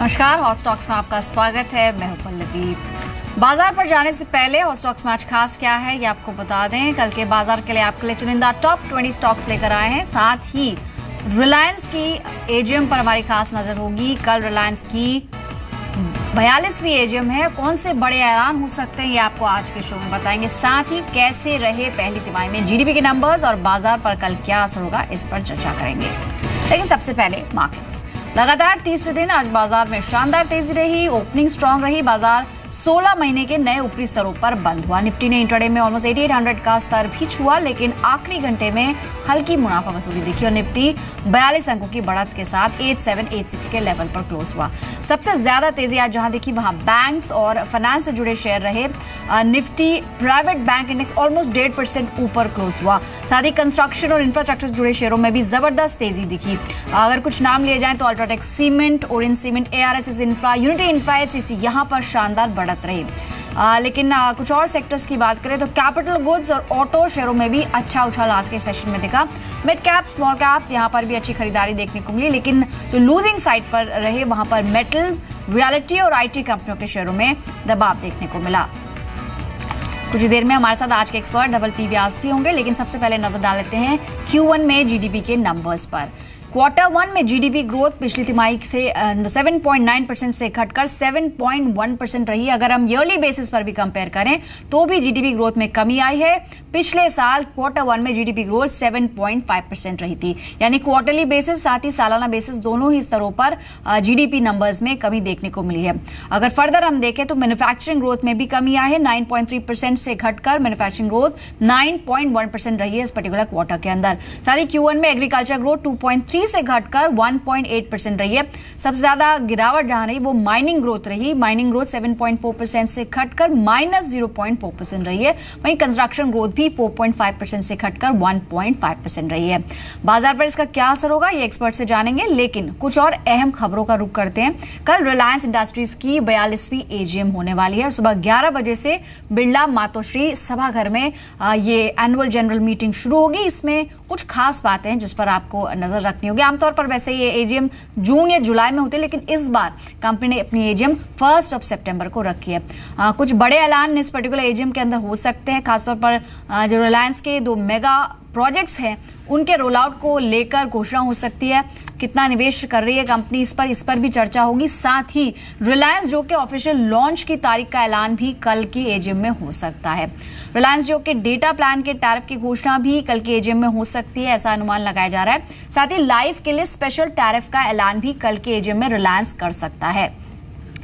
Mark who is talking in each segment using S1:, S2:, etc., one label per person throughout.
S1: नमस्कार, hot stocks में आपका स्वागत है। मैं हूं पल्लवी। बाजार पर जाने से पहले हॉट स्टॉक्स में आज खास क्या है ये आपको बता दें। कल के बाजार के लिए आपके लिए चुनिंदा टॉप 20 स्टॉक्स लेकर आए हैं। साथ ही रिलायंस की एजीएम पर हमारी खास नजर होगी। कल रिलायंस की 42वीं एजीएम है। कौन से बड़े ऐलान हो सकते हैं ये आपको आज के शो में बताएंगे। साथ ही कैसे रहे पहली तिमाही में जीडीपी के नंबर्स और बाजार पर कल क्या असर होगा इस पर चर्चा करेंगे। लेकिन सबसे पहले मार्केट्स। लगातार तीसरे दिन आज बाजार में शानदार तेजी रही। ओपनिंग स्ट्रांग रही। बाजार 16 महीने के नए ऊपरी स्तरों पर बंद हुआ। निफ्टी ने इंट्राडे में ऑलमोस्ट 8800 का स्तर भी छुआ, लेकिन आखिरी घंटे में हल्की मुनाफा वसूली दिखी और निफ्टी 42 अंकों की बढ़त के साथ 8786 के लेवल पर क्लोज हुआ। सबसे ज्यादा तेजी आज जहां दिखी वहां बैंक्स और फाइनेंस से जुड़े शेयर रहे। Nifty private bank index almost 1.5% ऊपर क्लोज हुआ। साथ ही कंस्ट्रक्शन और इंफ्रास्ट्रक्चर से जुड़े शेयरों में भी जबरदस्त तेजी दिखी। अगर कुछ नाम लिए जाए तो UltraTech cement, Orient cement, ARSS infra, unity infra, HCC यहां पर शानदार बढ़त रही। लेकिन कुछ और सेक्टर्स की बात करें तो कैपिटल गुड्स और ऑटो शेयरों में भी अच्छा उछाल आज के सेशन में दिखा। मिड कैप, स्मॉल कैप्स यहां पर भी अच्छी खरीदारी देखने को मिली, लेकिन जो लूजिंग साइड पर रहे वहां पर मेटल्स, रियलिटी और आईटी कंपनियों के शेयरों में दबाव देखने को मिला। कुछ देर में हमारे साथ आज के एक्सपर्ट डबल पी व्यास भी होंगे, लेकिन सबसे पहले नजर डाल लेते हैं Q1 में जीडीपी के नंबर्स पर। क्वार्टर 1 में जीडीपी ग्रोथ पिछली तिमाही से 7.9% से घटकर 7.1% रही। अगर हम ईयरली बेसिस पर भी कंपेयर करें तो भी जीडीपी ग्रोथ में कमी आई है। पिछले साल क्वार्टर 1 में जीडीपी ग्रोथ 7.5% रही थी, यानी क्वार्टरली बेसिस साथ ही सालाना बेसिस दोनों ही स्तरों पर जीडीपी नंबर्स में कमी देखने को मिली है। अगर फर्दर हम देखें तो मैन्युफैक्चरिंग ग्रोथ में भी कमी आई है। 9.3% से घटकर मैन्युफैक्चरिंग ग्रोथ 9.1% रही है इस पर्टिकुलर क्वार्टर के अंदर। साथ ही Q1 में एग्रीकल्चर ग्रोथ 2.3 से घटकर 1.8% रही है। सबसे ज्यादा गिरावट जहां रही वो माइनिंग ग्रोथ रही। माइनिंग ग्रोथ 7.4% से घटकर -0.4% रही है। वहीं कंस्ट्रक्शन ग्रोथ भी 4.5% से घटकर 1.5% रही है। बाजार पर इसका क्या असर होगा ये एक्सपर्ट से जानेंगे, लेकिन कुछ और अहम खबरों का रुख करते हैं। कल रिलायंस इंडस्ट्रीज की 42वीं एजीएम होने वाली है। सुबह 11 बजे से बिरला मातोश्री सभाघर में ये एनुअल जनरल मीटिंग शुरू होगी। इसमें कुछ खास बातें हैं जिस पर आपको नजर रखनी होगी। आमतौर पर वैसे ये एजीएम जून या जुलाई में होती है, लेकिन इस बार कंपनी ने अपनी एजीएम 1 सितंबर को रखी है। कुछ बड़े ऐलान इस पर्टिकुलर एजीएम के अंदर हो सकते हैं। खासतौर पर जो रिलायंस के 2 मेगा प्रोजेक्ट्स हैं उनके रोल आउट को लेकर घोषणा हो सकती है। कितना निवेश कर रही है कंपनी इस पर भी चर्चा होगी। साथ ही रिलायंस जो के ऑफिशियल लॉन्च की तारीख का ऐलान भी कल की एजीएम में हो सकता है। रिलायंस जो के डेटा प्लान के टैरिफ की घोषणा भी कल की एजीएम में हो सकती है, ऐसा अनुमान लगाया जा रहा है। साथ ही लाइफ के लिए स्पेशल टैरिफ का ऐलान भी कल की एजीएम में रिलायंस कर सकता है।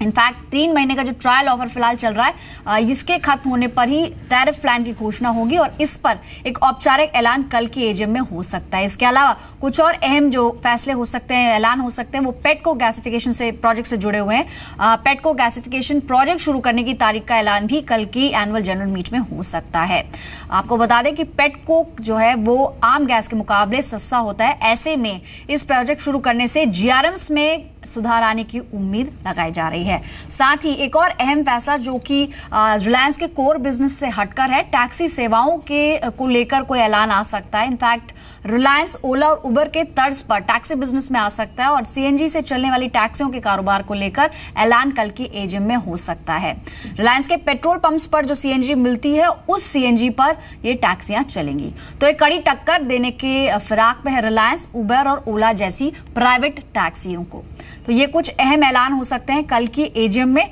S1: इनफैक्ट 3 महीने का जो ट्रायल ऑफर फिलहाल चल रहा है इसके खत्म होने पर ही टैरिफ प्लान की घोषणा होगी और इस पर एक औपचारिक ऐलान कल की एजीएम में हो सकता है। इसके अलावा कुछ और अहम जो फैसले हो सकते हैं, ऐलान हो सकते हैं, वो पेटको गैसिफिकेशन से प्रोजेक्ट से जुड़े हुए हैं। पेटको गैसिफिकेशन प्रोजेक्ट शुरू करने की तारीख का ऐलान भी कल की एनुअल जनरल मीट में हो सकता है। आपको बता दें कि पेटको जो है वो आम गैस के मुकाबले सस्ता होता है। ऐसे में इस प्रोजेक्ट शुरू करने से जीआरएम्स में सुधार आने की उम्मीद लगाई जा रही है। साथ ही एक और अहम फैसला जो कि रिलायंस के कोर बिजनेस से हटकर है, टैक्सी सेवाओं के को लेकर कोई ऐलान आ सकता है। इनफैक्ट रिलायंस ओला और उबर के तर्ज पर टैक्सी बिजनेस में आ सकता है और सीएनजी से चलने वाली टैक्सियों के कारोबार को लेकर ऐलान कल की एजीएम में हो सकता है। रिलायंस के पेट्रोल पंप्स पर जो सीएनजी मिलती है उस सीएनजी पर ये टैक्सियां चलेंगी। तो एक कड़ी टक्कर देने के फिराक में है रिलायंस, उबर और ओला जैसी प्राइवेट टैक्सियों को। तो ये कुछ अहम ऐलान हो सकते हैं कल की एजीएम में,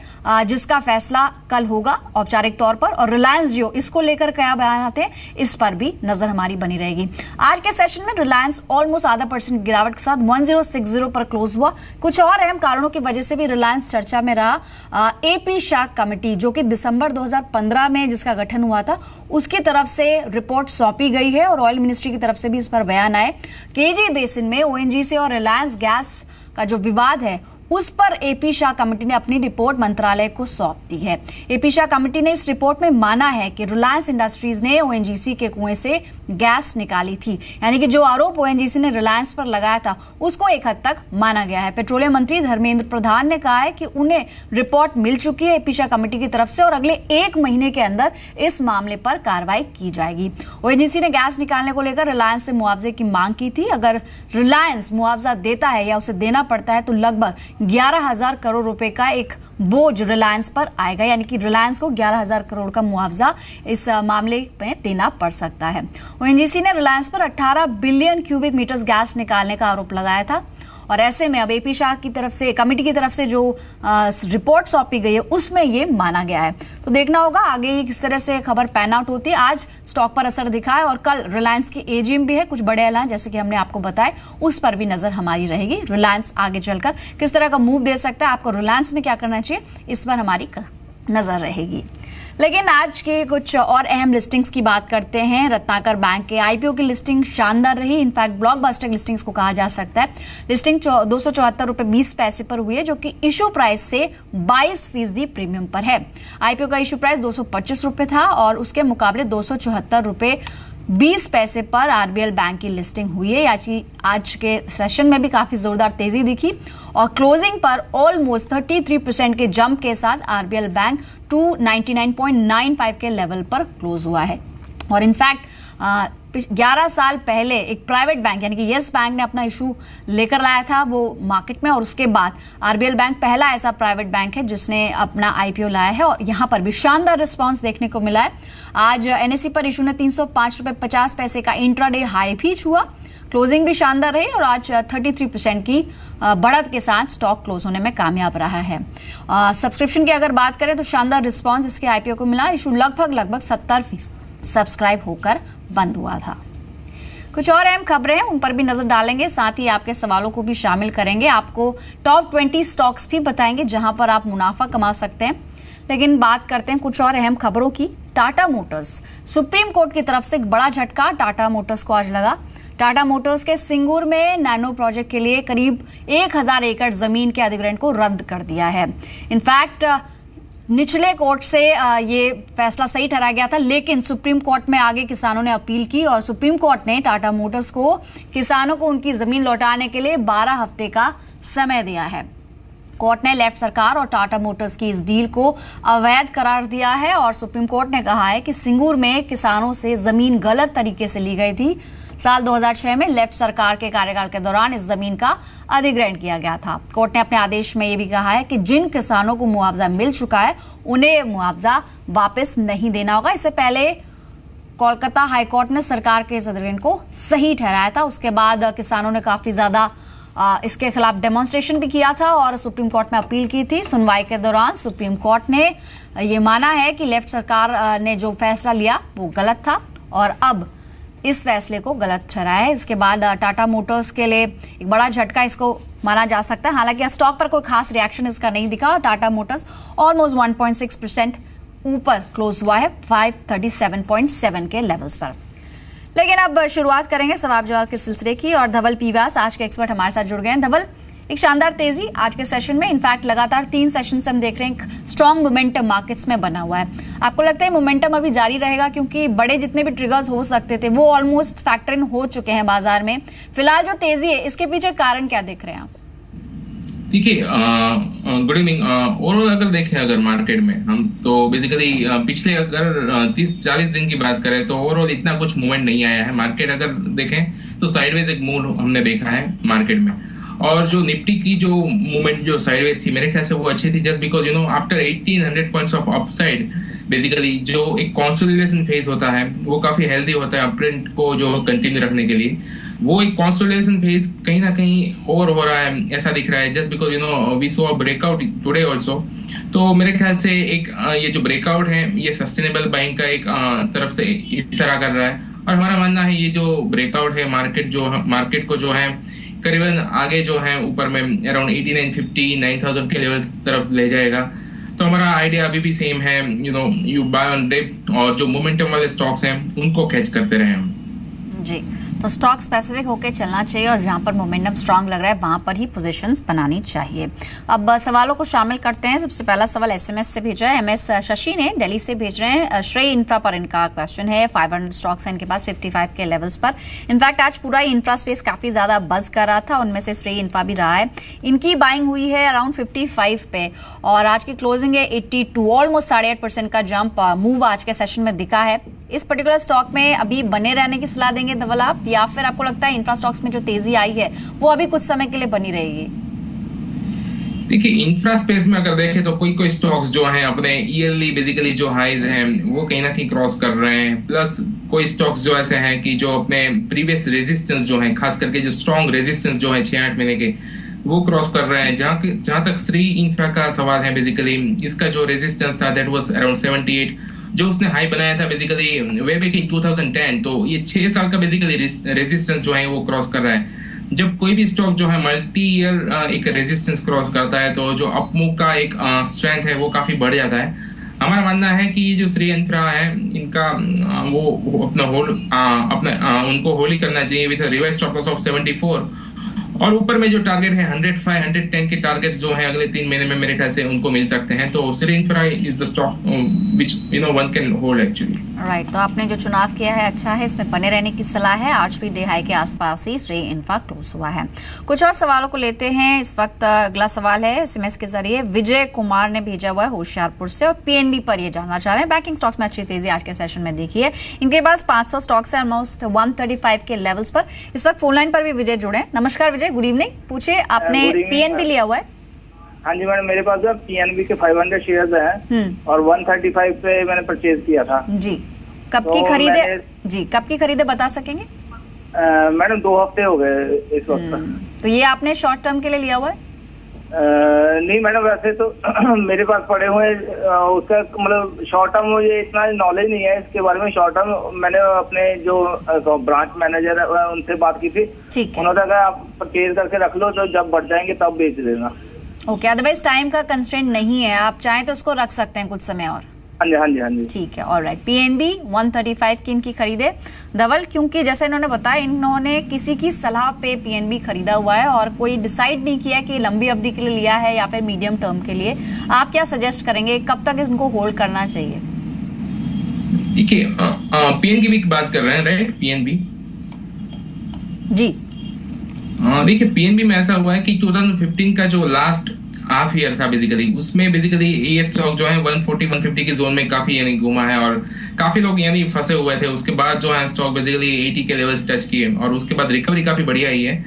S1: जिसका फैसला कल होगा औपचारिक तौर पर। और रिलायंस जियो इसको लेकर क्या बयान आते हैं इस पर भी नजर हमारी बनी रहेगी। आज के सेशन में रिलायंस ऑलमोस्ट 0.5% गिरावट के साथ 1060 पर क्लोज हुआ। कुछ और अहम कारणों की वजह से भी रिलायंस चर्चा में रहा। एपी शाह कमेटी जो कि दिसंबर 2015 में जिसका गठन हुआ था उसकी तरफ से रिपोर्ट सौंपी गई है और ऑयल मिनिस्ट्री की तरफ से भी इस पर बयान आए। केजी बेसिन में ओएनजीसी और रिलायंस गैस का जो विवाद है उस पर एपी शाह कमेटी ने अपनी रिपोर्ट मंत्रालय को सौंप दी है। एपी शाह कमेटी ने इस रिपोर्ट में माना है कि रिलायंस इंडस्ट्रीज ने ओएनजीसी के कुएं से गैस निकाली थी, यानी कि जो आरोप ओएनजीसी ने रिलायंस पर लगाया था उसको एक हद तक माना गया है। पेट्रोलियम मंत्री धर्मेंद्र प्रधान ने कहा है कि उन्हें रिपोर्ट मिल चुकी है एपी शाह कमेटी की तरफ से और अगले 1 महीने के अंदर इस मामले पर कार्रवाई की जाएगी। ओएनजीसी ने गैस निकालने को लेकर रिलायंस से मुआवजे की मांग की थी। अगर रिलायंस मुआवजा देता है या उसे देना पड़ता है तो लगभग 11,000 करोड़ रुपए का एक बोझ रिलायंस पर आएगा, यानी कि रिलायंस को 11,000 करोड़ का मुआवजा इस मामले में देना पड़ सकता है। ओएनजीसी ने रिलायंस पर 18 बिलियन क्यूबिक मीटर्स गैस निकालने का आरोप लगाया था और ऐसे में अब एपी शाह की तरफ से, कमेटी की तरफ से जो रिपोर्ट सौंपी गई है उसमें ये माना गया है। तो देखना होगा आगे किस तरह से खबर पैन आउट होती है। आज स्टॉक पर असर दिखा है और कल रिलायंस की एजीएम भी है, कुछ बड़े ऐलान जैसे कि हमने आपको बताए, उस पर भी नजर हमारी रहेगी। रिलायंस आगे चलकर किस तरह का मूव दे सकता है, आपको रिलायंस में क्या करना चाहिए, इस पर हमारी नजर रहेगी। लेकिन आज के कुछ और अहम लिस्टिंग्स की बात करते हैं। रत्नाकर बैंक के आईपीओ की लिस्टिंग शानदार रही, इनफैक्ट ब्लॉकबस्टर लिस्टिंग्स को कहा जा सकता है। लिस्टिंग 274.20 पर हुई है, जो कि इशू प्राइस से 22% प्रीमियम पर है। आईपीओ का इशू प्राइस 225 रुपए था और उसके मुकाबले 274.20 पर आरबीएल बैंक की लिस्टिंग हुई है। आज के सेशन में भी काफी जोरदार तेजी दिखी और क्लोजिंग पर ऑलमोस्ट 33% के जंप के साथ आरबीएल बैंक 299.95 के लेवल पर क्लोज हुआ है। और इनफैक्ट 11 साल पहले एक प्राइवेट बैंक यानी कि यस बैंक ने अपना इशू लेकर लाया था वो मार्केट में, और उसके बाद आरबीएल बैंक पहला ऐसा प्राइवेट बैंक है जिसने अपना आईपीओ लाया है और यहां पर भी शानदार रिस्पांस देखने को मिला है। आज एनएसई पर इशू ने 305.50 रुपए का इंट्राडे हाई भी छुआ, क्लोजिंग भी शानदार रही और आज 33% की बढ़त के साथ स्टॉक क्लोज होने में कामयाब रहा है। सब्सक्रिप्शन की अगर बात करें तो शानदार रिस्पांस इसके आईपीओ को मिला। इशू लगभग 70% सब्सक्राइब होकर बंद हुआ था। कुछ और अहम खबरें हैं, उन पर भी नजर डालेंगे, साथ ही आपके सवालों को भी शामिल करेंगे। आपको टॉप 20 स्टॉक्स भी बताएंगे जहां पर आप मुनाफा कमा सकते हैं। लेकिन बात करते हैं कुछ और अहम खबरों की। टाटा मोटर्स, सुप्रीम कोर्ट की तरफ से एक बड़ा झटका टाटा मोटर्स को आज लगा। टाटा मोटर्स के सिंगूर में नैनो प्रोजेक्ट के लिए करीब 1000 एकड़ जमीन के अधिग्रहण को रद्द कर दिया है। इनफैक्ट निचले कोर्ट से ये फैसला सही ठहराया गया था, लेकिन सुप्रीम कोर्ट में आगे किसानों ने अपील की और सुप्रीम कोर्ट ने टाटा मोटर्स को किसानों को उनकी जमीन लौटाने के लिए 12 हफ्ते का समय दिया है। कोर्ट ने लेफ्ट सरकार और टाटा मोटर्स की इस डील को अवैध करार दिया है और सुप्रीम कोर्ट ने कहा है कि सिंगूर में किसानों से जमीन गलत तरीके से ली गई थी। साल 2006 में लेफ्ट सरकार के कार्यकाल के दौरान इस जमीन का अधिग्रहण किया गया था। कोर्ट ने अपने आदेश में यह भी कहा है कि जिन किसानों को मुआवजा मिल चुका है उन्हें मुआवजा वापस नहीं देना होगा। इससे पहले कोलकाता हाईकोर्ट ने सरकार के इस अधिग्रहण को सही ठहराया था। उसके बाद किसानों ने काफी ज्यादा इसके खिलाफ डेमोन्स्ट्रेशन भी किया था और सुप्रीम कोर्ट में अपील की थी। सुनवाई के दौरान सुप्रीम कोर्ट ने यह माना है कि लेफ्ट सरकार ने जो फैसला लिया वो गलत था और अब इस फैसले को गलत ठहराया है। इसके बाद टाटा मोटर्स के लिए एक बड़ा झटका इसको माना जा सकता है। हालांकि स्टॉक पर कोई खास रिएक्शन इसका नहीं दिखा। टाटा मोटर्स ऑलमोस्ट 1.6% ऊपर क्लोज हुआ है 537.7 के लेवल्स पर। लेकिन अब शुरुआत करेंगे सवाल जवाब के सिलसिले की और धवल पी व्यास आज के एक्सपर्ट हमारे साथ जुड़ गए हैं। धवल, एक शानदार तेजी आज के सेशन में, इनफैक्ट लगातार 3 सेशन से हम देख रहे हैं स्ट्रॉन्ग मोमेंटम मार्केट्स में बना हुआ है। आपको लगता है मोमेंटम अभी जारी रहेगा, क्योंकि बड़े जितने भी ट्रिगर्स हो सकते थे वो ऑलमोस्ट फैक्टर इन हो चुके हैं बाजार में। फिलहाल जो तेजी है इसके पीछे कारण क्या देख रहे हैं आप?
S2: देखिए, गुड इवनिंग। ओवरऑल अगर देखें अगर मार्केट में हम तो बेसिकली पिछले अगर 30-40 दिन की बात करें तो ओवरऑल इतना कुछ मूवमेंट नहीं आया है। मार्केट अगर देखें तो साइडवेज एक मूव हमने देखा है मार्केट में, और जो निफ्टी की जो मूवमेंट जो साइडवेज थी मेरे ख्याल से वो अच्छी थी, just because after 1800 points of upside basically जो एक कंसोलिडेशन फेज होता है वो काफी हेल्दी होता है अपट्रेंड को जो कंटिन्यू रखने के लिए। वो एक कंसोलिडेशन फेज कहीं ना कहीं ओवर हो रहा है ऐसा दिख रहा है, just because we saw breakout today also. तो मेरे ख्याल से एक ये जो ब्रेकआउट है ये सस्टेनेबल बाइंग का एक तरफ से इशारा कर रहा है और हमारा मानना है ये जो ब्रेकआउट है मार्केट को जो है करीबन आगे जो है ऊपर में अराउंड 8950 9000 के लेवल तरफ ले जाएगा। तो हमारा आइडिया अभी भी सेम है, यू बाय ऑन डिप और जो मोमेंटम वाले स्टॉक्स हैं उनको कैच करते रहे हम
S1: जी। तो स्टॉक स्पेसिफिक होकर चलना चाहिए और जहां पर मोमेंटम स्ट्रांग लग रहा है वहां पर ही पोजीशंस बनानी चाहिए। अब सवालों को शामिल करते हैं। सबसे पहला सवाल एसएमएस से भेजा है, एमएस शशि ने दिल्ली से भेज रहे हैं। श्रेय इंफ्रा पर इनका क्वेश्चन है। 500 स्टॉक्स हैं इनके पास 55 के लेवल्स पर। इनफैक्ट आज पूरा इंफ्रा स्पेस काफी ज्यादा बज कर रहा था, उनमें से श्रेय इंफ्रा भी रहा है। इनकी बाइंग हुई है अराउंड 55 पे और आज की क्लोजिंग है 82, ऑलमोस्ट 8.5% का जंप मूव आज के सेशन में दिखा है। इस पर्टिकुलर स्टॉक में अभी बने रहने की सलाह देंगे धवल आप, या फिर आपको लगता है इंफ्रा स्टॉक्स में जो तेजी आई है वो अभी कुछ समय के लिए बनी रहेगी?
S2: देखिए इंफ्रा स्पेस में अगर देखें तो कोई कोई स्टॉक्स जो हैं अपने ईयरली बेसिकली जो हाइज हैं वो कहीं ना कहीं क्रॉस कर रहे हैं, प्लस कोई स्टॉक्स जो ऐसे हैं कि जो अपने प्रीवियस रेजिस्टेंस जो हैं, खास करके जो स्ट्रॉन्ग रेजिस्टेंस जो है 6-8 महीने के, वो क्रॉस कर रहे हैं। जहां तक श्री इंफ्रा का सवाल है, बेसिकली इसका जो रेजिस्टेंस था दैट वाज अराउंड 78, जो उसने हाई बनाया था बेसिकली वे बैक इन 2010, तो ये 6 साल का बेसिकली रेजिस्टेंस जो है वो क्रॉस कर रहा है। जब कोई भी स्टॉक जो है मल्टी ईयर एक रेजिस्टेंस क्रॉस करता है तो जो अपमूव का एक स्ट्रेंथ है वो काफी बढ़ जाता है। हमारा मानना है कि जो श्री इंफ्रा है इनका वो अपना उनको होल्ड करना चाहिए with reverse stop loss of 74, और ऊपर में जो टारगेट है 105 110 के टारगेट जो है अगले 3 महीने में मेरे ख्याल से उनको मिल सकते हैं। तो Shri infra is the stock which one can hold actually.
S1: Right, तो आपने जो चुनाव किया है अच्छा है, इसमें बने रहने की सलाह है। आज भी डे हाई के आसपास ही श्री इंफ्रा क्लोज हुआ है। कुछ और सवालों को लेते हैं इस वक्त। अगला सवाल है एसएमएस के जरिए विजय कुमार ने भेजा हुआ है होशियारपुर से, और पीएनबी पर ये जानना चाह रहे हैं। बैंकिंग स्टॉक्स में अच्छी तेजी आज के सेशन में देखिए। इनके पास 500 स्टॉक्स है ऑलमोस्ट 135 के लेवल्स पर। इस वक्त फोन लाइन पर भी विजय जुड़े हैं। नमस्कार विजय, गुड इवनिंग। पूछिए, आपने पीएनबी लिया हुआ है?
S3: हाँ जी मैडम, मेरे पास जो पीएनबी के 500 शेयर्स हैं और 135 पे मैंने परचेज किया था जी।
S1: कब की खरीदे जी, कब की खरीदे बता सकेंगे?
S3: मैडम 2 हफ्ते हो गए इस वक्त।
S1: तो ये आपने शॉर्ट टर्म के लिए लिया हुआ है?
S3: नहीं मैडम, वैसे तो मेरे पास पड़े हुए उसका मतलब शॉर्ट टर्म मुझे इतना नॉलेज नहीं है इसके बारे में। शॉर्ट टर्म मैंने अपने जो ब्रांच मैनेजर है उनसे बात की थी, उन्होंने कहा आप परचेज करके रख लो, तो जब बढ़ जाएंगे तब बेच देना।
S1: ओके, अदरवाइज टाइम का कंस्ट्रेंट नहीं है, आप चाहें तो उसको रख सकते हैं कुछ समय और।
S3: हाँ जी हाँ जी हाँ जी,
S1: ठीक है, ऑलराइट। पीएनबी 135 की इनकी खरीदे धवल, क्योंकि जैसे इन्होंने बताया इन्होंने किसी की सलाह पे पीएनबी खरीदा हुआ है और कोई डिसाइड नहीं किया कि लंबी अवधि के लिए लिया है या फिर मीडियम टर्म के लिए। आप क्या सजेस्ट करेंगे, कब तक इनको होल्ड करना चाहिए?
S2: देखिए पीएनबी की बात कर रहे हैं, राइट? पीएनबी जी। देखिए पीएनबी में ऐसा हुआ है कि 2015 का जो लास्ट हाफ ईयर था बेसिकली, उसमें बेसिकली ये स्टॉक जो है 140-150 की जोन में काफी यानी घूमा है और काफी लोग यानी फंसे हुए थे। उसके बाद जो है स्टॉक बेसिकली 80 के लेवल्स टच किए और उसके बाद रिकवरी काफी बढ़िया आई है।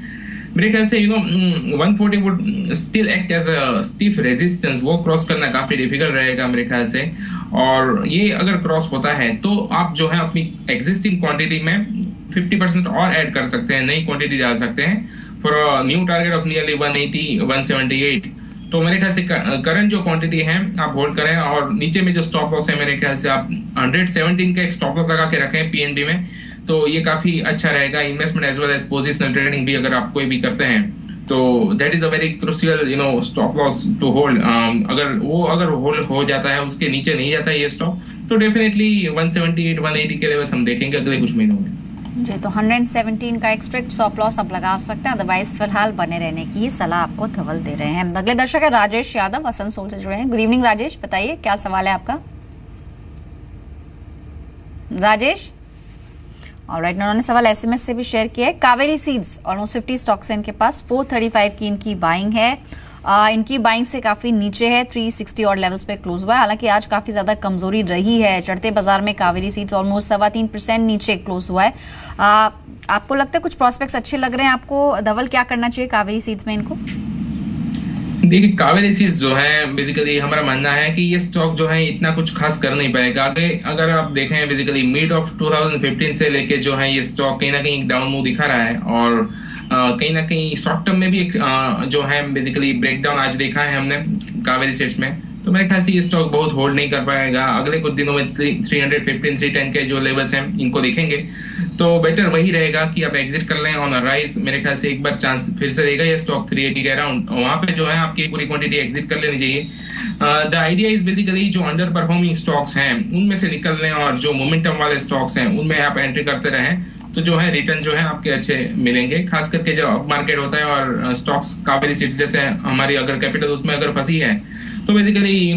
S2: मेरे ख्याल से 140 would still act as a stiff resistance, वो क्रॉस करना काफी डिफिकल्ट रहेगा मेरे ख्याल से। और ये अगर क्रॉस होता है तो आप जो है अपनी एग्जिस्टिंग क्वांटिटी में 50% और ऐड कर सकते हैं, नई क्वांटिटी डाल सकते हैं for a new target of nearly 180-178। तो मेरे ख्याल से करंट जो क्वांटिटी है आप होल्ड करें, और नीचे में जो स्टॉप लॉस है मेरे ख्याल से आप 117 का एक स्टॉप लॉस लगा के रखें पीएनबी में, तो ये काफी अच्छा रहेगा। Investment as well as positional trading भी अगर आप कोई भी करते हैं तो that is a very crucial stop loss to hold. अगर होल्ड हो जाता है, उसके नीचे नहीं जाता है ये स्टॉक, तो डेफिनेटली 178-180 के लेवल्स हम देखेंगे अगले कुछ महीनों में
S1: जी। तो 117 का एक स्ट्रिक्ट स्टॉप लॉस आप लगा सकते हैं, अदरवाइज फिलहाल बने रहने की सलाह आपको धवल दे रहे हैं। अगले दर्शक है राजेश यादव, आसनसोल से जुड़े हैं। गुड इवनिंग राजेश, बताइए क्या सवाल है आपका? राजेश, ऑलराइट, उन्होंने सवाल एसएमएस से भी शेयर किया है। कावेरी सीड्स ऑलमोस्ट 50 स्टॉक्स है इनके पास, 435 की इनकी बाइंग है। इनकी बाइंग से काफी नीचे है, 360 और लेवल्स पे क्लोज हुआ है। हालांकि आज काफी ज्यादा कमजोरी रही है, चढ़ते बाजार में कावेरी सीड्स ऑलमोस्ट 3.25% नीचे क्लोज हुआ है। आपको लगता है कुछ प्रोस्पेक्ट्स अच्छे लग रहे हैं आपको धवल, क्या करना चाहिए कावेरी सीड्स में इनको?
S2: देखिए कावेरी सीड्स जो है बेसिकली हमारा मानना है कि ये स्टॉक जो है इतना कुछ खास कर नहीं पाएगा आगे। अगर आप देखें बेसिकली मिड ऑफ 2015 से लेके जो है ये स्टॉक कहीं ना कहीं डाउन मूव दिखा रहा है, और कहीं ना कहीं शॉर्ट टर्म में भी एक जो है बेसिकली ब्रेकडाउन आज देखा है हमने कावेरी सीड्स में। तो मेरे ख्याल से ये स्टॉक बहुत होल्ड नहीं कर पाएगा। अगले कुछ दिनों में 315-310 के जो लेवल्स हैं इनको देखेंगे, तो बेटर वही रहेगा कि आप एग्जिट कर लें ऑन राइज। मेरे ख्याल से एक बार चांस फिर से देगा ये स्टॉक 380 के अराउंड, वहां पे जो है आपकी पूरी क्वांटिटी एग्जिट कर लेनी चाहिए। द आइडिया इज बेसिकली जो अंडर परफॉर्मिंग स्टॉक्स हैं उनमें से निकल लें, और जो मोमेंटम वाले स्टॉक्स हैं उनमें आप एंट्री करते रहें, तो जो है रिटर्न जो है आपके अच्छे मिलेंगे। खास करके जब अप मार्केट होता है और स्टॉक्स कावेरी सीड्स जैसे हमारी अगर कैपिटल उसमें अगर फंसी है, तो बेसिकली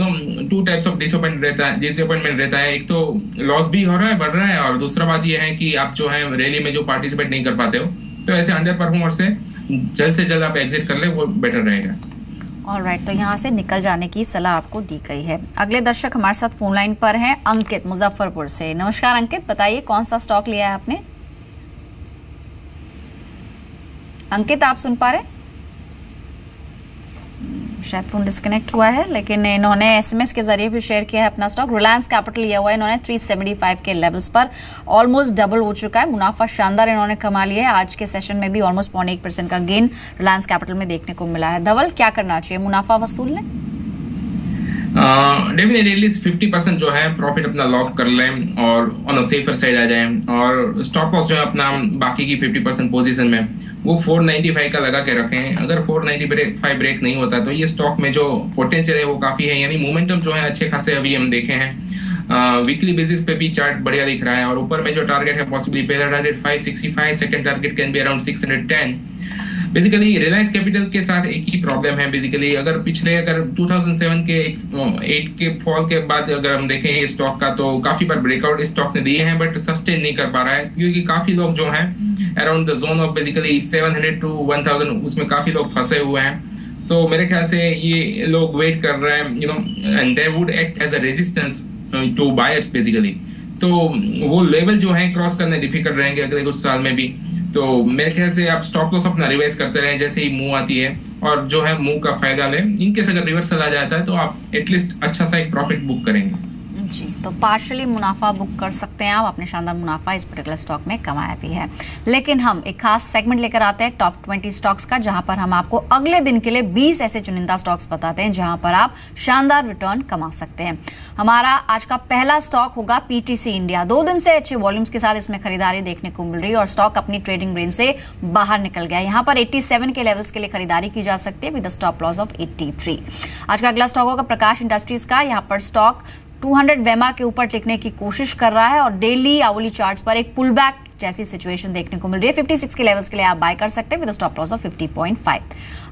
S2: 2 टाइप्स ऑफ डिसअपॉइंटमेंट रहता है। एक तो लॉस भी हो रहा है, बढ़ रहा है, और दूसरा बात ये है कि आप जो है रैली में जो पार्टिसिपेट नहीं कर पाते हो, तो ऐसे अंडर परफॉर्मर से जल्द आप एग्जिट कर ले, वो बेटर रहेगा।
S1: ऑलराइट, तो यहाँ से निकल जाने की सलाह आपको दी गई है। अगले दर्शक हमारे साथ फोन लाइन पर हैं अंकित मुजफ्फरपुर से। नमस्कार अंकित, बताइए कौन सा स्टॉक लिया है आपने? अंकित, आप सुन पा रहे? शायद फोन डिस्कनेक्ट हुआ है, लेकिन इन्होंने एसएमएस के जरिए भी शेयर किया है अपना स्टॉक। रिलायंस कैपिटल लिया हुआ है इन्होंने 375 के लेवल्स पर, ऑलमोस्ट डबल हो चुका है। मुनाफा शानदार इन्होंने कमा लिया है। आज के सेशन में भी ऑलमोस्ट 0.1% का गेन रिलायंस कैपिटल में देखने को मिला है। धवल, क्या करना चाहिए, मुनाफा वसूल लें?
S2: डेफिनेटली एटलीस्ट 50% जो है प्रॉफिट अपना लॉक कर लें और ऑन अ सेफर साइड आ जाए, और स्टॉप लॉस जो है अपना बाकी की 50% पोजीशन में वो 495 का लगा के रखें। अगर 495 ब्रेक नहीं होता तो ये स्टॉक में जो पोटेंशियल है वो काफी है, यानी मोमेंटम जो है अच्छे खासे अभी हम देखे हैं। वीकली बेसिस पे भी चार्ट बढ़िया दिख रहा है, और ऊपर में जो टारगेट है पॉसिबली पहला target 565, second target can be around 610। Basically Reliance capital के साथ एक ही प्रॉब्लम है। बेसिकली अगर 2007 के 8 के फॉल के बाद अगर हम देखें ये स्टॉक का, तो काफी बार ब्रेकआउट स्टॉक ने दिए हैं बट सस्टेन नहीं कर पा रहा है, क्योंकि काफी लोग जो हैं around the zone of basically 700 to 1000 उसमें काफी लोग फंसे हुए हैं। तो मेरे ख्याल से ये लोग वेट कर रहे हैं, and they would act as a resistance to buyers basically. तो वो लेवल जो है क्रॉस करने डिफिकल्ट रहेंगे अगले कुछ साल में भी। तो मेरे ख्याल से आप स्टॉक लॉस अपना रिवाइज करते रहें जैसे ही मूव आती है, और जो है मूव का फायदा लें। इनकेस अगर रिवर्सल आ जाता है तो आप एटलीस्ट अच्छा सा एक प्रॉफिट बुक करेंगे।
S1: जी, तो पार्शियली मुनाफा बुक कर सकते हैं आप। आपने शानदार मुनाफा इस पर्टिकुलर स्टॉक में कमाया भी है। लेकिन हम एक खास सेगमेंट लेकर आते हैं टॉप 20 स्टॉक्स का, जहां पर हम आपको अगले दिन के लिए 20 ऐसे चुनिंदा स्टॉक्स बताते हैं जहां पर आप शानदार रिटर्न कमा सकते हैं। हमारा आज का पहला स्टॉक होगा पीटीसी इंडिया। 2 दिन से अच्छे वॉल्यूम्स के साथ इसमें खरीदारी देखने को मिल रही है और स्टॉक अपनी ट्रेडिंग रेंज से बाहर निकल गया। यहाँ पर 87 के लेवल्स के लिए खरीदारी की जा सकती है विद स्टॉप लॉस ऑफ 83। आज का अगला स्टॉक होगा प्रकाश इंडस्ट्रीज का। यहाँ पर स्टॉक 200 वेमा के ऊपर टिकने की कोशिश कर रहा है और डेली आवली चार्ट्स पर एक पुल बैक जैसी सिचुएशन देखने को मिल रही है। 56 के लेवल्स के लिए आप बाय कर सकते हैं विद स्टॉप लॉस ऑफ 50.5।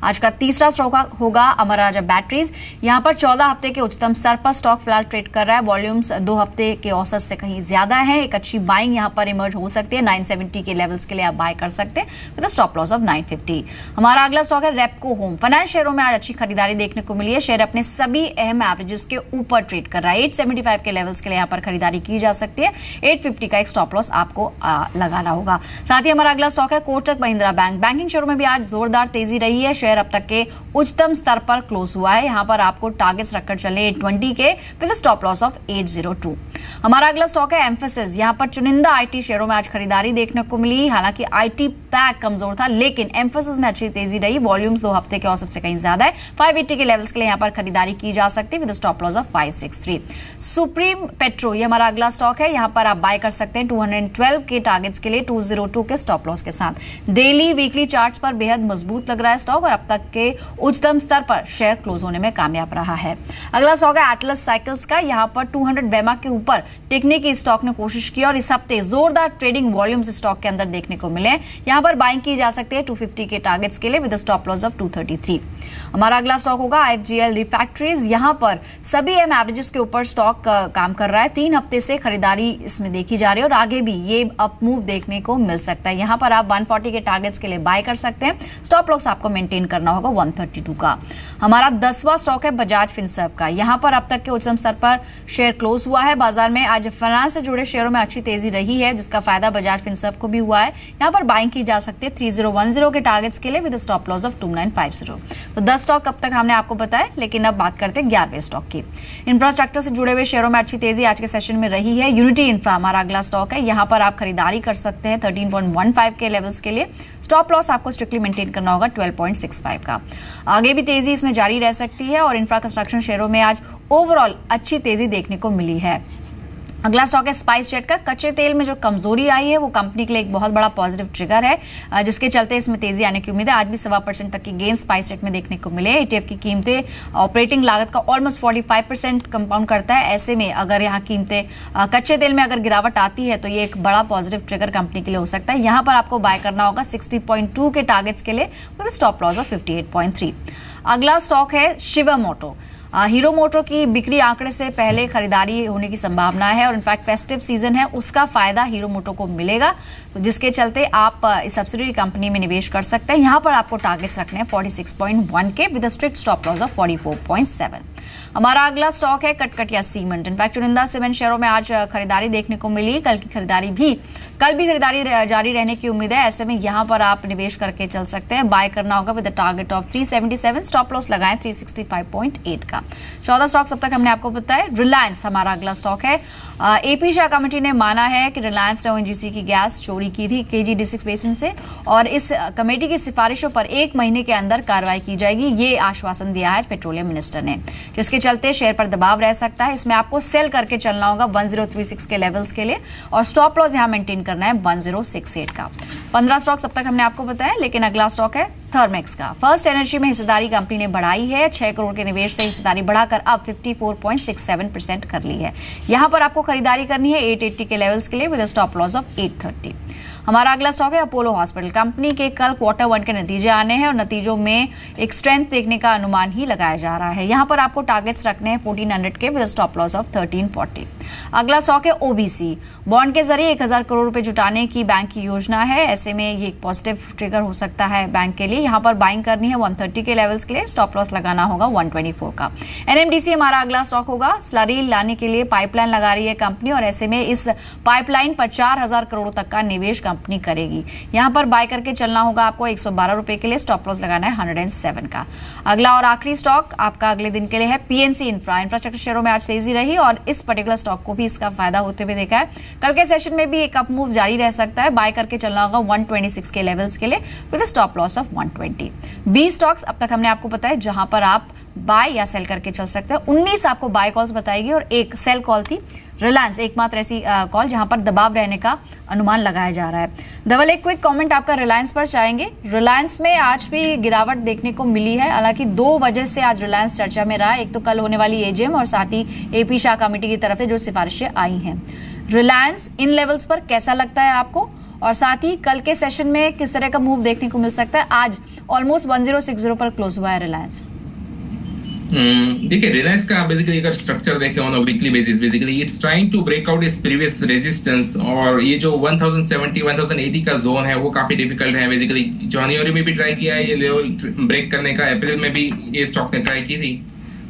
S1: आज का तीसरा स्टॉक होगा अमर राजा बैटरीज। यहां पर 14 हफ्ते के उच्चतम स्तर पर स्टॉक फिलहाल ट्रेड कर रहा है। वॉल्यूम्स 2 हफ्ते के औसत से कहीं ज्यादा है। एक अच्छी बाइंग यहां पर इमर्ज हो सकती है। 970 के लेवल्स के लिए आप बाय कर सकते हैं विद स्टॉप लॉस ऑफ 950। हमारा अगला स्टॉक है रेपको होम फाइनेंस। शेयरों में आज अच्छी खरीदारी देखने को मिली है। शेयर अपने सभी अहम एवरेजेस के ऊपर ट्रेड कर रहा है। 875 के लेवल्स के लिए यहां पर खरीदारी की जा सकती है। 850 का एक स्टॉप लॉस आपको लगाना होगा। साथ ही हमारा अगला स्टॉक है कोटक महिंद्रा बैंक। बैंकिंग शेयरों में भी आज जोरदार तेजी रही है। शेयर अब तक के उच्चतम स्तर पर क्लोज हुआ है। यहां पर आपको टारगेट्स रखकर चले 820 के विद स्टॉप लॉस ऑफ 802। हमारा अगला स्टॉक है एम्फेसिस। यहां पर चुनिंदा आईटी शेयरों में आज खरीदारी देखने को मिली। हालांकि आईटी पैक कमजोर था, लेकिन एम्फेसिस में अच्छी तेजी रही। वॉल्यूम्स 2 हफ्ते के औसत से कहीं ज्यादा है। 580 के लेवल्स के लिए यहां पर खरीदारी की जा सकती है with stop loss of 563। Supreme petro ये हमारा अगला स्टॉक है। यहां पर आप बाय कर सकते हैं 212 के टारगेट्स के लिए 202 के स्टॉप लॉस के साथ। डेली वीकली चार्ट्स पर बेहद मजबूत लग रहा है स्टॉक और अब तक के उच्चतम स्तर पर शेयर क्लोज होने में कामयाब रहा है। अगला स्टॉक है एटलस साइकिल्स का। यहां पर 200 वेमा के ऊपर टिकने की स्टॉक ने कोशिश की और इस हफ्ते जोरदार ट्रेडिंग वॉल्यूम्स स्टॉक के अंदर देखने को मिले। यहां पर बाइंग की जा सकती है 250 के टारगेट्स के लिए विद स्टॉप लॉस ऑफ 233। हमारा अगला स्टॉक होगा IFGL रिफैक्ट्रीज। यहां पर सभी एम एवरेजेस के ऊपर स्टॉक काम कर रहा है। 3 हफ्ते से खरीदारी इसमें देखी जा रही है और आगे भी ये अप मूव देखने को मिल सकता है। यहां पर आप 140 के टारगेट्स के लिए बाय कर सकते हैं। स्टॉप लॉस आपको मेंटेन करना होगा 132 का। हमारा 10वां स्टॉक है बजाज फिनसर्व का। यहां पर अब तक के उच्चतम स्तर पर शेयर क्लोज हुआ है। बाजार में आज फाइनेंस से जुड़े शेयरों में अच्छी तेजी रही है, जिसका फायदा बजाज फिनसर्व को भी हुआ है। यहां पर बाइंग की जा सकती है 3010 के टारगेट्स के लिए विद स्टॉप लॉस ऑफ 2950। तो 10 स्टॉक अब तक हमने आपको बताया, लेकिन अब बात करते हैं 11वें स्टॉक की। इंफ्रास्ट्रक्चर से जुड़े हुए शेयरों में अच्छी तेजी आज के सेशन में रही है। यूनिटी इंफ्रा हमारा अगला स्टॉक है। यहां पर आप खरीदारी कर सकते हैं 13.15 के लेवल्स के लिए। स्टॉप लॉस आपको स्ट्रिक्टली मेंटेन करना होगा 12.65 का। आगे भी तेजी इसमें जारी रह सकती है और इंफ्रा कंस्ट्रक्शन शेयरों में आज ओवरऑल अच्छी तेजी देखने को मिली है। अगला स्टॉक है स्पाइस जेट का। कच्चे तेल में जो कमजोरी आई है वो कंपनी के लिए एक बहुत बड़ा पॉजिटिव ट्रिगर है, जिसके चलते इसमें तेजी आने की उम्मीद है। आज भी 1.25% तक की गेन स्पाइस जेट में देखने को मिले। ETF की कीमतें ऑपरेटिंग लागत का ऑलमोस्ट 45% कंपाउंड करता है। ऐसे में अगर यहाँ कीमतें कच्चे तेल में अगर गिरावट आती है तो ये एक बड़ा पॉजिटिव ट्रिगर कंपनी के लिए हो सकता है। यहाँ पर आपको बाय करना होगा 60.2 के टारगेट्स के लिए विद स्टॉप लॉस ऑफ 58.3। अगला स्टॉक है शिवम मोटो। हीरो मोटो की बिक्री आंकड़े से पहले खरीदारी होने की संभावना है और इनफैक्ट फेस्टिव सीजन है, उसका फायदा हीरो मोटो को मिलेगा, जिसके चलते आप इस सब्सिडियरी कंपनी में निवेश कर सकते हैं। यहां पर आपको टारगेट्स रखने हैं 46.1 के with strict stop loss of 44.7। हमारा अगला स्टॉक है कटकटिया सीमेंट। इनफैक्ट चुनिंदा सीमेंट शेयरों में आज खरीदारी देखने को मिली। कल भी खरीदारी जारी रहने की उम्मीद है। ऐसे में यहां पर आप निवेश करके चल सकते हैं। बाय करना होगा with target of 377, stop loss लगाएं 365.8 का। 14 स्टॉक्स अब तक हमने आपको बताया। रिलायंस हमारा अगला स्टॉक है। एपी शाह कमेटी ने माना है कि रिलायंस ने ओएनजीसी की गैस चोरी की थी KG-D6 बेसिन से, और इस कमेटी की सिफारिशों पर 1 महीने के अंदर कार्रवाई की जाएगी। ये आश्वासन दिया है पेट्रोलियम मिनिस्टर ने, जिसके चलते शेयर पर दबाव रह सकता है। इसमें आपको सेल करके चलना होगा 1036 के लेवल्स के लिए, और स्टॉप लॉस यहां मेंटेन करना है 1068 का। 15 स्टॉक्स अब तक हमने आपको बताया। लेकिन अगला स्टॉक है थर्मेक्स का। फर्स्ट एनर्जी में हिस्सेदारी कंपनी ने बढ़ाई है। 6 करोड़ के निवेश से हिस्सेदारी बढ़ाकर अब 54.67% कर ली है। यहां पर आपको खरीदारी करनी है 880 के लेवल्स के लिए विद स्टॉप लॉस ऑफ 830। हमारा अगला स्टॉक है अपोलो हॉस्पिटल। कंपनी के कल Q1 के नतीजे आने हैं, और नतीजों में एक स्ट्रेंथ देखने का अनुमान ही लगाया जा रहा है। यहां पर आपको टारगेट्स रखने हैं 1400 के विद स्टॉप लॉस ऑफ 1340। अगला स्टॉक है ओबीसी। बॉन्ड के जरिए 1000 करोड़ रुपए जुटाने की बैंक की योजना है। ऐसे में ये एक पॉजिटिव ट्रिगर हो सकता है बैंक के लिए। यहां पर बाइंग करनी है 130 के लेवल्स के लिए, स्टॉप लॉस लगाना होगा 124 का। एनएमडीसी हमारा अगला स्टॉक होगा। स्लरी लाने के लिए पाइपलाइन लगा रही है कंपनी, और ऐसे में इस पाइपलाइन पर 4000 करोड़ तक का निवेश कंपनी करेगी। यहां पर बाय करके चलना होगा आपको 112 रुपए के लिए, स्टॉप लॉस लगाना है 107 का। अगला और आखिरी स्टॉक आपका अगले दिन के लिए है पीएनसी इंफ्रा। इंफ्रास्ट्रक्चर शेयरों में आज तेजी रही, और इस पर्टिकुलर स्टॉक को भी इसका फायदा होते हुए देखा है। कल के सेशन में भी एक अप मूव जारी रह सकता है। बाय करके चलना होगा 126 के लेवल्स के लिए with stop loss of 120। 20 stocks अब तक हमने आपको बताया जहां पर आप बाय या सेल करके चल सकते हैं। 19 आपको बाय कॉल्स बताएगी, और एक सेल कॉल थी रिलायंस, एकमात्र ऐसी कॉल जहां पर दबाव रहने का अनुमान लगाया जा रहा है। धवल, एक क्विक कमेंट आपका रिलायंस पर चाहेंगे। रिलायंस में आज भी गिरावट देखने को मिली है। हालांकि 2 वजह से आज रिलायंस चर्चा में रहा। एक तो कल होने वाली एजीएम, और साथ ही एपी शाह कमेटी की तरफ से जो सिफारिशें आई हैं। रिलायंस इन लेवल्स पर कैसा लगता है आपको, और साथ ही कल के सेशन में किस तरह का मूव देखने को मिल सकता है? आज ऑलमोस्ट 1060 पर क्लोज हुआ है रिलायंस।
S2: देखिए, रिलायंस का बेसिकली अगर स्ट्रक्चर देखें on a weekly basis, basically it's trying to break out its previous resistance, और ये जो 1070 1080 का जोन है वो काफी डिफिकल्ट है। बेसिकली जनवरी में भी ट्राई किया है ये लेवल ब्रेक करने का, अप्रैल में भी ये स्टॉक ने ट्राई की थी,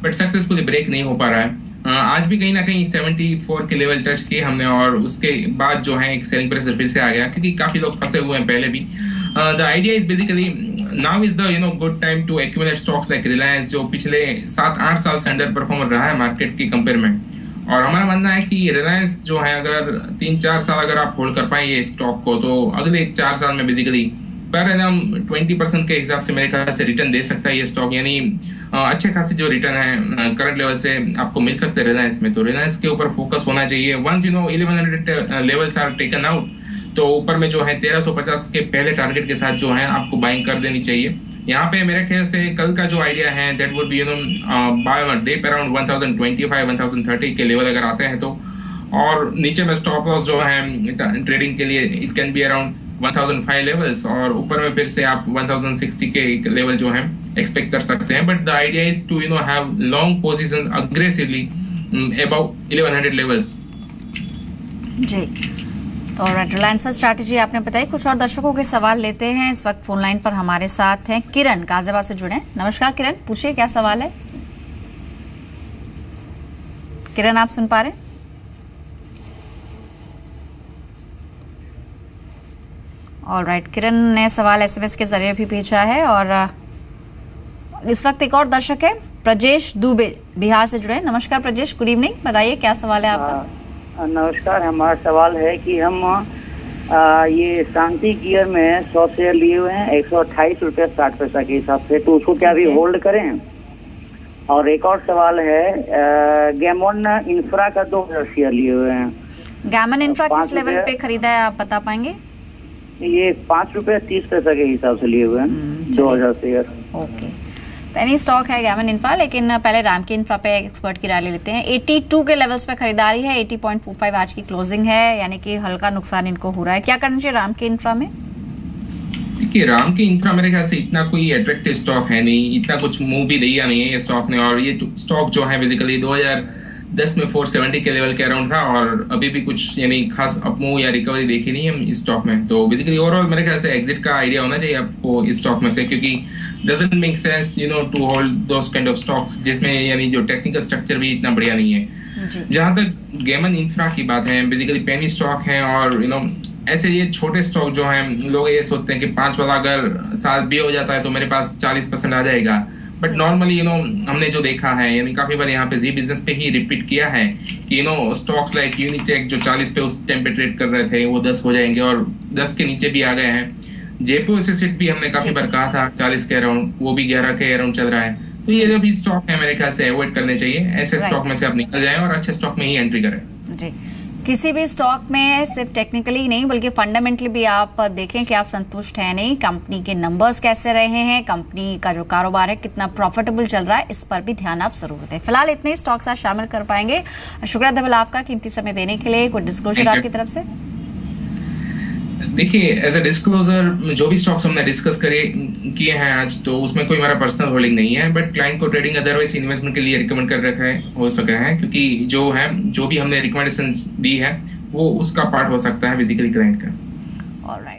S2: बट सक्सेसफुली ब्रेक नहीं हो पा रहा है। आज भी कहीं ना कहीं 74 के लेवल टच किए हमने, और उसके बाद जो है एक सेलिंग प्रेशर फिर से आ गया, क्योंकि काफी लोग फंसे हुए हैं पहले भी। The idea is basically now is the good time to accumulate stocks like Reliance, जो पिछले 7-8 साल से अंडर परफॉर्मर रहा है मार्केट के कंपेयर में। और हमारा मानना है कि रिलायंस जो है अगर 3-4 साल अगर आप होल्ड कर पाए ये स्टॉक को, तो अगले 4 साल में बेसिकली पर एनम 20% के हिसाब से मेरे ख्याल से रिटर्न दे सकता है ये स्टॉक। यानी अच्छे खासे जो रिटर्न है करंट लेवल से आपको मिल सकते हैं रिलायंस में। तो रिलायंस के ऊपर फोकस होना चाहिए। Once 1100 levels are taken out, तो ऊपर में जो है 1350 के पहले टारगेट के साथ जो है आपको बाइंग कर देनी चाहिए। यहाँ पे मेरे ख्याल से कल का जो आइडिया है that would be buy on dip around 1025 1030 के लेवल अगर आते हैं तो, और नीचे में स्टॉप लॉस जो है ट्रेडिंग के लिए it can be around 1005 levels, और ऊपर में फिर से आप 1060 के लेवल जो है एक्सपेक्ट कर सकते हैं। But the idea is to have long positions aggressively above 1100 levels.
S1: जी, तो रिलायंस पर स्ट्रैटेजी आपने बताई। कुछ और दर्शकों के सवाल लेते हैं। इस वक्त फोन लाइन पर हमारे साथ हैं किरण, गाजियाबाद से जुड़े। नमस्कार किरण, पूछिए क्या सवाल है। किरण, आप सुन पा रहे हैं? ऑलराइट, किरण ने सवाल एसएमएस के जरिए भी भेजा है। और इस वक्त एक और दर्शक है प्रजेश दुबे, बिहार से जुड़े। नमस्कार प्रजेश, गुड इवनिंग, बताइए क्या सवाल है आपका।
S4: नमस्कार, हमारा सवाल है कि हम ये शांति गियर में 100 शेयर लिए हुए हैं 128 रुपये 60 पैसा के हिसाब से, तो उसको क्या अभी होल्ड करें? और एक और सवाल है गैमन इंफ्रा का 2000 शेयर लिए हुए हैं।
S1: गैमन इंफ्रा किस लेवल पे खरीदा है, आप बता पाएंगे?
S4: ये 5 रुपये 30 पैसा के हिसाब से लिए हुए हैं 2000 शेयर।
S1: ओके, पेनी स्टॉक है गैमन इंफ्रा, लेकिन पहले रामकी इंफ्रा पे एक्सपर्ट की राय ले लेते हैं। 82 के लेवल्स पे खरीदारी है, 80.45 आज की क्लोजिंग है, यानी कि हल्का नुकसान इनको हो रहा है। क्या करना चाहिए रामकी इंफ्रा में?
S2: देखिए, रामकी इंफ्रा मेरे ख्याल से इतना कोई अट्रैक्टिव स्टॉक है नहीं, इतना कुछ मूव भी दिया नहीं है ये स्टॉक ने। और ये स्टॉक जो है बेसिकली 2010 में 470 के लेवल के अराउंड था, और अभी भी कुछ यानी खास अपमूव या रिकवरी देखी नहीं है इस स्टॉक में। तो बेसिकली ओवरऑल मेरे ख्याल से एग्जिट का आइडिया होना चाहिए आपको इस स्टॉक में से, क्योंकि doesn't make sense to hold those kind of stocks जिसमें यानी जो टेक्निकल स्ट्रक्चर भी इतना बढ़िया नहीं है। जहां तक गेमन इंफ्रा की बात है, बेसिकली पेनी स्टॉक है और ऐसे ये छोटे स्टॉक जो हैं, लोग ये सोचते हैं कि 5 वाला अगर साल भी हो जाता है तो मेरे पास 40% आ जाएगा। बट नॉर्मली हमने जो देखा है, यानी काफी बार यहाँ पे जी बिजनेस पे ही रिपीट किया है कि स्टॉक्स लाइक यूनिटेक जो 40 पे उस टाइम पे ट्रेड कर रहे थे वो 10 हो जाएंगे और 10 के नीचे भी आ गए हैं। जेपो एसोसिएट भी हमने काफी बार कहा था 40 के अराउंड, वो भी 11 के अराउंड चल रहा है। तो ये जो भी स्टॉक है मेरे ख्याल से अवॉइड करने चाहिए, ऐसे स्टॉक में से आप निकल जाएं और अच्छे स्टॉक में ही एंट्री करें।
S1: जी, किसी भी स्टॉक में सिर्फ टेक्निकली नहीं बल्कि फंडामेंटली भी आप देखें कि आप संतुष्ट हैं नहीं, कंपनी के नंबर्स कैसे रहे हैं, कंपनी का जो कारोबार है कितना प्रॉफिटेबल चल रहा है, इस पर भी ध्यान आप जरूर दें। फिलहाल इतने स्टॉक्स आज शामिल कर पाएंगे। शुक्रिया धवल आपका कीमती समय देने के लिए। कोई डिस्क्लोजर आपकी तरफ से?
S2: देखिए, एज अ डिस्क्लोजर जो भी स्टॉक्स हमने डिस्कस किए हैं आज, तो उसमें कोई हमारा पर्सनल होल्डिंग नहीं है, बट क्लाइंट को ट्रेडिंग अदरवाइज इन्वेस्टमेंट के लिए रिकमेंड कर रखा है हो सका है, क्योंकि जो भी हमने रिकमेंडेशन दी है वो उसका पार्ट हो सकता है बेसिकली क्लाइंट का।
S1: ऑलराइट।